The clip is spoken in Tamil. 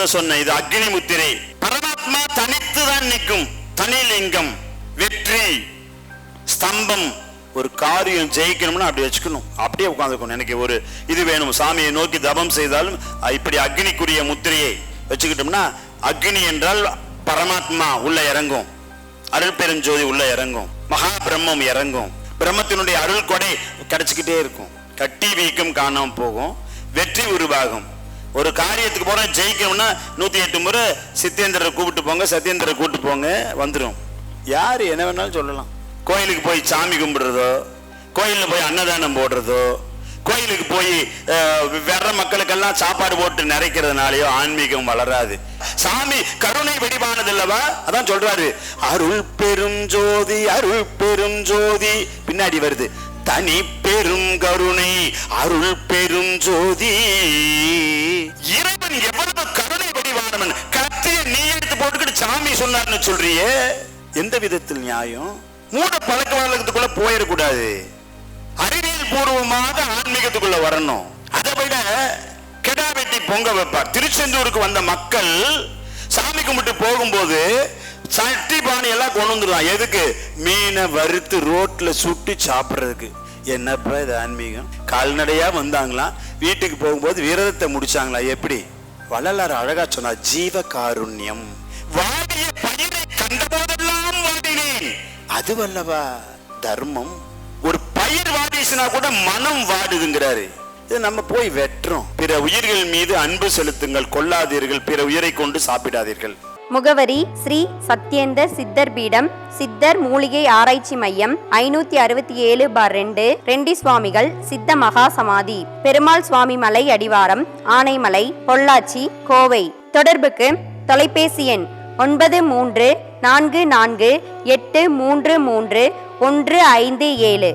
அதான் சொன்ன, இது அக்னி முத்திரை. பரமாத்மா தனித்துதான் நிற்கும், தனிலிங்கம், வெற்றி ஸ்தம்பம். ஒரு காரியம் ஜெயிக்கணும்னா அப்படி வச்சுக்கணும், அப்படியே உட்காந்துக்கணும். எனக்கு ஒரு இது வேணும், சாமியை நோக்கி தபம் செய்தாலும் இப்படி அக்னிக்குரிய முத்திரையை வச்சுக்கிட்டோம்னா, அக்னி என்றால் பரமாத்மா உள்ள இறங்கும், அருள் பெருஞ்சோதி உள்ள இறங்கும், மகா பிரம்மம் இறங்கும், பிரம்மத்தினுடைய அருள் கொடை கிடைச்சிக்கிட்டே இருக்கும். கட்டி வீக்கம் காணாம போகும், வெற்றி உருவாகும். ஒரு காரியத்துக்கு போற ஜெயிக்கணும்னா 108 முறை சித்தேந்திரரை கூப்பிட்டு போங்க, சத்யேந்திரரை கூப்பிட்டு போங்க, வந்துடும். யாரு என்ன வேணாலும் சொல்லலாம். கோயிலுக்கு போய் சாமி கும்பிடுறதோ, கோயிலில் போய் அன்னதானம் போடுறதோ, கோயிலுக்கு போய் வர்ற மக்களுக்கெல்லாம் சாப்பாடு போட்டு நிறைக்கிறதுனாலயோ ஆன்மீகம் வளராது. சாமி கருணை வெடிவானது இல்லவா? அதான் சொல்றாரு, அருள் பெரும் ஜோதி, அருள் பெரும் ஜோதி. பின்னாடி வருது, தனி பெரும் கருணை, அருள் பெரும் ஜோதி. இறைவன் எவ்வளவு கருணை வெடிவானவன். கத்திய நீ எடுத்து போட்டுக்கிட்டு சாமி சொன்னார்னு சொல்றியே, எந்த விதத்தில் நியாயம்? மூட பழக்க வழக்கத்துக்குள்ள போயிடக்கூடாது, அறிவியல் பூர்வமாக ஆன்மீகத்துக்குள்ள வரணும். அதை விட கெடா வெட்டி பொங்க வைப்பார். திருச்செந்தூருக்கு வந்த மக்கள் சாமி கும்பிட்டு போகும்போது சட்டி பானை எல்லாம் கொண்டு வந்துடுவான். எதுக்கு? மீனை வறுத்து ரோட்ல சுட்டு சாப்பிட்றதுக்கு. என்னப்பா இது ஆன்மீகம்? கால்நடையா வந்தாங்களாம், வீட்டுக்கு போகும்போது விரதத்தை முடிச்சாங்களா? எப்படி? வள்ளலார் அழகா சொன்னார், ஜீவ காருண்யம். வாடிய பயிரை கண்டபோதெல்லாம் வாடினேன், அது வல்லவா தர்மம். ஒரு பயிர் வாடிச்சுனா கூட மனம் வாடுதுங்கிறாரு. இது நம்ம போய் வெட்டுறோம். பிற உயிர்கள் மீது அன்பு செலுத்துங்கள், கொல்லாதீர்கள், பிற உயிரை கொண்டு சாப்பிடாதீர்கள். முகவரி: ஸ்ரீ சத்யேந்தர் சித்தர் பீடம், சித்தர் மூலிகை ஆராய்ச்சி மையம், 567/2, ரெண்டி சுவாமிகள் சித்த மகா சமாதி, பெருமாள் சுவாமி மலை அடிவாரம், ஆனைமலை, பொள்ளாச்சி, கோவை. தொடர்புக்கு தொலைபேசி எண் 9344833157.